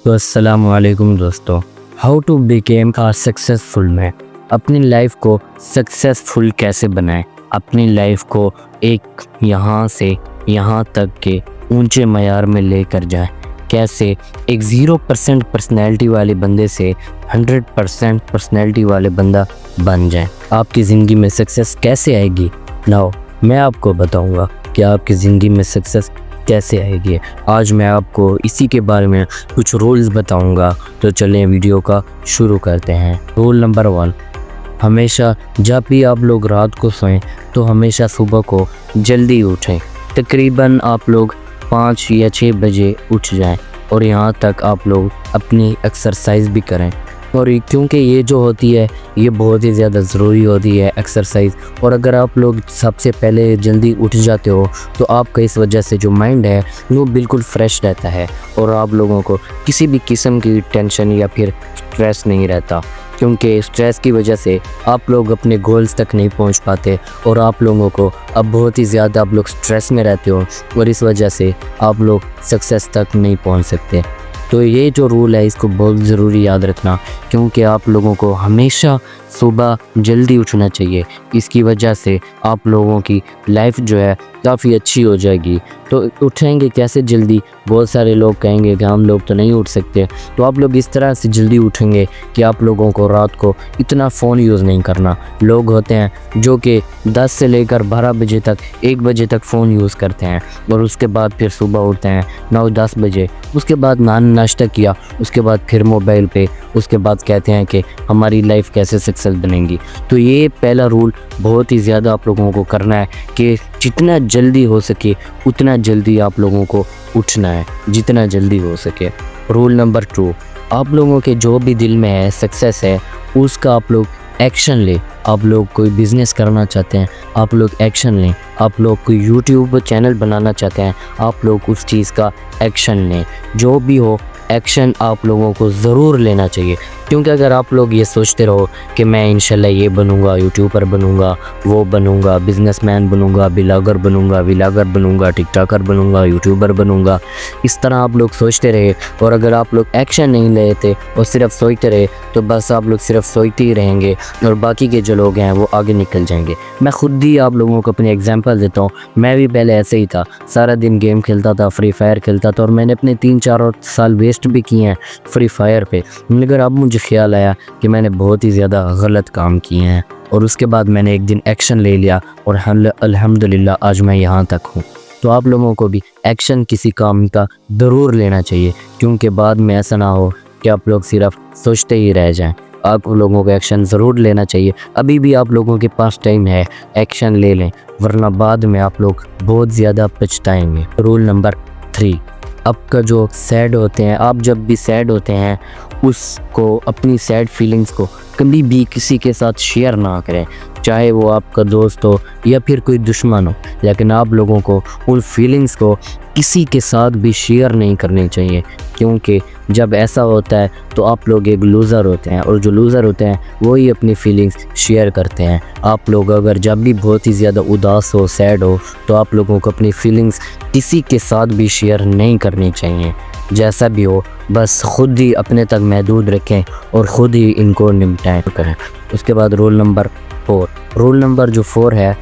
تو السلام علیکم دوستو، how to become a successful man. اپنی لائف کو سکسیزفل کیسے بنائیں، اپنی لائف کو ایک یہاں سے یہاں تک کے اونچے معیار میں لے کر جائیں، کیسے ایک 0% پرسنالٹی والے بندے سے 100% پرسنالٹی والے بندہ بن جائیں۔ آپ کی زندگی میں سکسیس کیسے آئے گی؟ ناؤ میں آپ کو بتاؤں گا کہ آپ کی زندگی میں سکسیس کیسے آئے گی۔ آج میں آپ کو اسی کے بارے میں کچھ رولز بتاؤں گا، تو چلیں ویڈیو کا شروع کرتے ہیں۔ رول نمبر 1، ہمیشہ جب بھی آپ لوگ رات کو سوئیں تو ہمیشہ صبح کو جلدی اٹھیں۔ تقریباً آپ لوگ 5 یا 6 بجے اٹھ جائیں، اور یہاں تک آپ لوگ اپنی ایکسرسائز بھی کریں، اور کیونکہ یہ جو ہوتی ہے یہ بہت ہی زیادہ ضروری ہوتی ہے ایکسرسائز۔ اور اگر آپ لوگ سب سے پہلے جلدی اٹھ جاتے ہو تو آپ کا اس وجہ سے جو مائنڈ ہے وہ بالکل فریش رہتا ہے، اور آپ لوگوں کو کسی بھی قسم کی ٹینشن یا پھر سٹریس نہیں رہتا، کیونکہ سٹریس کی وجہ سے آپ لوگ اپنے گولز تک نہیں پہنچ پاتے، اور آپ لوگوں کو اب بہت ہی زیادہ آپ لوگ سٹریس میں رہتے ہو، اور اس وجہ سے آپ لوگ سکسیس تک نہیں پہنچ سکتے۔ تو یہ جو رول ہے اس کو بہت ضروری یاد رکھنا، کیونکہ آپ لوگوں کو ہمیشہ صبح جلدی اٹھنا چاہیے۔ اس کی وجہ سے آپ لوگوں کی لائف جو ہے کافی اچھی ہو جائے گی۔ تو اٹھیں گے کیسے جلدی؟ بہت سارے لوگ کہیں گے کہ ہم لوگ تو نہیں اٹھ سکتے، تو آپ لوگ اس طرح سے جلدی اٹھیں گے کہ آپ لوگوں کو رات کو اتنا فون یوز نہیں کرنا۔ لوگ ہوتے ہیں جو کہ 10 سے لے کر 12 بجے تک 1 بجے تک فون یوز کرتے ہیں، اور اس کے بعد پھر صبح اٹھتے ہیں 9-10 بجے، اس کے بعد ناشتہ کیا، اس کے بعد پھر موبائل پہ، اس کے بعد کہتے ہیں کہ ہماری لائف کیسے سکسیس بنے گی۔ تو یہ پہلا رول بہت ہی زیادہ آپ لوگوں کو کرنا ہے کہ جتنا جلدی ہو سکے اتنا جلدی آپ لوگوں کو اٹھنا ہے، جتنا جلدی ہو سکے۔ رول نمبر 2، آپ لوگوں کے جو بھی دل میں ہے سکسیس ہے اس کا آپ لوگ ایکشن لیں۔ آپ لوگ کوئی بزنس کرنا چاہتے ہیں، آپ لوگ ایکشن لیں۔ آپ لوگ کوئی یوٹیوب چینل بنانا چاہتے ہیں، آپ لوگ اس چیز کا ایکشن لیں۔ جو بھی ہو ایکشن آپ لوگوں کو ضرور لینا چاہیے، کیونکہ اگر آپ لوگ یہ سوچتے رہو کہ میں انشاءاللہ یہ بنوں گا، یوٹیوبر بنوں گا، وہ بنوں گا، بزنس مین بنوں گا، بلاگر بنوں گا، ٹک ٹاکر بنوں گا، یوٹیوبر بنوں گا، اس طرح آپ لوگ سوچتے رہے، اور اگر آپ لوگ ایکشن نہیں لیتے اور صرف سوچتے رہے تو بس آپ لوگ صرف سوچتے ہی رہیں گے، اور باقی کے جو لوگ ہیں وہ آگے نکل جائیں گے۔ میں خود ہی آپ لوگوں کو اپنی ایگزامپل دیتا ہوں، میں بھی پہلے ایسے ہی تھا، سارا دن گیم کھیلتا تھا، فری فائر کھیلتا تھا، اور میں نے اپنے 3-4 سال ویسٹ بھی کیے ہیں فری فائر پہ، مگر اب مجھے خیال آیا کہ میں نے بہت ہی زیادہ غلط کام کیے ہیں، اور اس کے بعد میں نے ایک دن ایکشن لے لیا، اور الحمدللہ آج میں یہاں تک ہوں۔ تو آپ لوگوں کو بھی ایکشن کسی کام کا ضرور لینا چاہیے، کیونکہ بعد میں ایسا نہ ہو کہ آپ لوگ صرف سوچتے ہی رہ جائیں۔ آپ لوگوں کو ایکشن ضرور لینا چاہیے، ابھی بھی آپ لوگوں کے پاس ٹائم ہے، ایکشن لے لیں، ورنہ بعد میں آپ لوگ بہت زیادہ پچھتائیں گے۔ رول نمبر 3، آپ کا جو سیڈ ہوتے ہیں، آپ جب بھی سیڈ ہوتے ہیں اس کو، اپنی سیڈ فیلنگز کو کبھی بھی کسی کے ساتھ شیئر نہ کریں، چاہے وہ آپ کا دوست ہو یا پھر کوئی دشمن ہو، لیکن آپ لوگوں کو ان فیلنگز کو کسی کے ساتھ بھی شیئر نہیں کرنی چاہیے، کیونکہ جب ایسا ہوتا ہے تو آپ لوگ ایک لوزر ہوتے ہیں، اور جو لوزر ہوتے ہیں وہی اپنی فیلنگز شیئر کرتے ہیں۔ آپ لوگ اگر جب بھی بہت ہی زیادہ اداس ہو، سیڈ ہو، تو آپ لوگوں کو اپنی فیلنگز کسی کے ساتھ بھی شیئر نہیں کرنی چاہیے۔ جیسا بھی ہو بس خود ہی اپنے تک محدود رکھیں اور خود ہی ان کو نمٹائیں کریں۔ اس کے بعد رول نمبر 4، رول نمبر جو 4 ہے،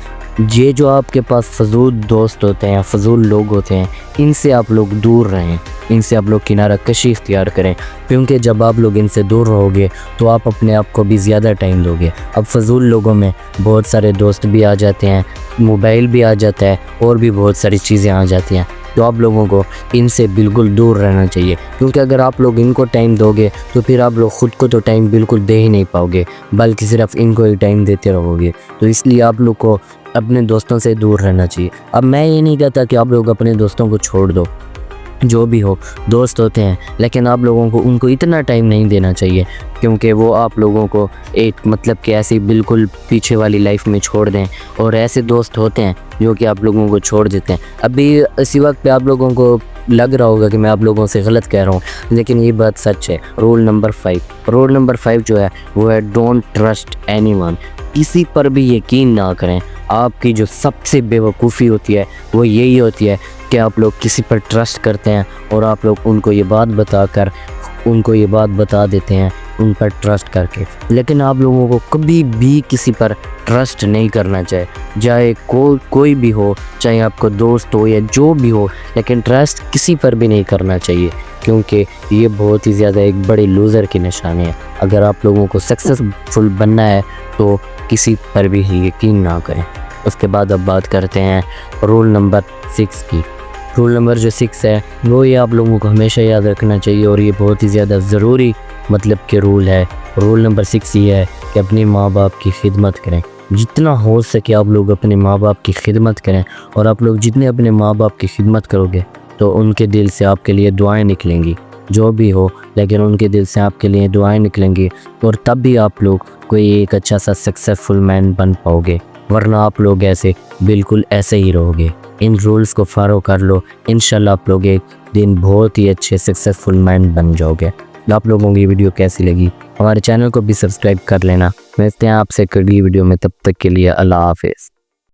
یہ جو آپ کے پاس فضول دوست ہوتے ہیں، فضول لوگ ہوتے ہیں، ان سے آپ لوگ دور رہیں، ان سے آپ لوگ کنارہ کشی اختیار کریں، کیونکہ جب آپ لوگ ان سے دور رہو گے تو آپ اپنے آپ کو بھی زیادہ ٹائم دو گے۔ اب فضول لوگوں میں بہت سارے دوست بھی آ جاتے ہیں، موبائل بھی آ جاتا ہے، اور بھی بہت ساری چیزیں آ جاتی ہیں، تو آپ لوگوں کو ان سے بالکل دور رہنا چاہیے، کیونکہ اگر آپ لوگ ان کو ٹائم دو گے تو پھر آپ لوگ خود کو تو ٹائم بالکل دے ہی نہیں پاؤ گے، بلکہ صرف ان کو ہی ٹائم دیتے رہو گے۔ تو اس لیے آپ لوگ کو اپنے دوستوں سے دور رہنا چاہیے۔ اب میں یہ نہیں کہتا کہ آپ لوگ اپنے دوستوں کو چھوڑ دو، جو بھی ہو دوست ہوتے ہیں، لیکن آپ لوگوں کو ان کو اتنا ٹائم نہیں دینا چاہیے، کیونکہ وہ آپ لوگوں کو ایک مطلب کہ ایسی بالکل پیچھے والی لائف میں چھوڑ دیں، اور ایسے دوست ہوتے ہیں جو کہ آپ لوگوں کو چھوڑ دیتے ہیں۔ ابھی اسی وقت پہ آپ لوگوں کو لگ رہا ہوگا کہ میں آپ لوگوں سے غلط کہہ رہا ہوں، لیکن یہ بات سچ ہے۔ رول نمبر 5 جو ہے وہ ہے ڈونٹ ٹرسٹ اینی ون، کسی پر بھی یقین نہ کریں۔ آپ کی جو سب سے بے وقوفی ہوتی ہے وہ یہی ہوتی ہے کہ آپ لوگ کسی پر ٹرسٹ کرتے ہیں، اور آپ لوگ ان کو یہ بات بتا کر ان کو یہ بات بتا دیتے ہیں ان پر ٹرسٹ کر کے، لیکن آپ لوگوں کو کبھی بھی کسی پر ٹرسٹ نہیں کرنا چاہے کوئی بھی ہو، چاہے آپ کو دوست ہو یا جو بھی ہو، لیکن ٹرسٹ کسی پر بھی نہیں کرنا چاہیے، کیونکہ یہ بہت ہی زیادہ ایک بڑے لوزر کی نشانی ہے۔ اگر آپ لوگوں کو سکسیسفل بننا ہے تو کسی پر بھی یقین نہ کریں۔ اس کے بعد اب بات کرتے ہیں رول نمبر 6 کی۔ رول نمبر جو 6 ہے وہ یہ آپ لوگوں کو ہمیشہ یاد رکھنا چاہیے، اور یہ بہت ہی زیادہ ضروری کہ رول ہے۔ رول نمبر 6 یہ ہے کہ اپنے ماں باپ کی خدمت کریں، جتنا ہو سکے آپ لوگ اپنے ماں باپ کی خدمت کریں، اور آپ لوگ جتنے اپنے ماں باپ کی خدمت کرو گے تو ان کے دل سے آپ کے لیے دعائیں نکلیں گی، جو بھی ہو، لیکن ان کے دل سے آپ کے لیے دعائیں نکلیں گی، اور تب بھی آپ لوگ کوئی ایک اچھا سا سکسیسفل مین بن پاؤ گے، ورنہ آپ لوگ بالکل ایسے ہی رہو گے۔ ان رولز کو فالو کر لو، انشاءاللہ آپ لوگ ایک دن بہت ہی اچھے سکسیسفل مین بن جاؤ گے۔ آپ لوگوں کی ویڈیو کیسی لگی؟ ہمارے چینل کو بھی سبسکرائب کر لینا۔ ملتے ہیں آپ سے اگلی ویڈیو میں، تب تک کے لیے اللہ حافظ۔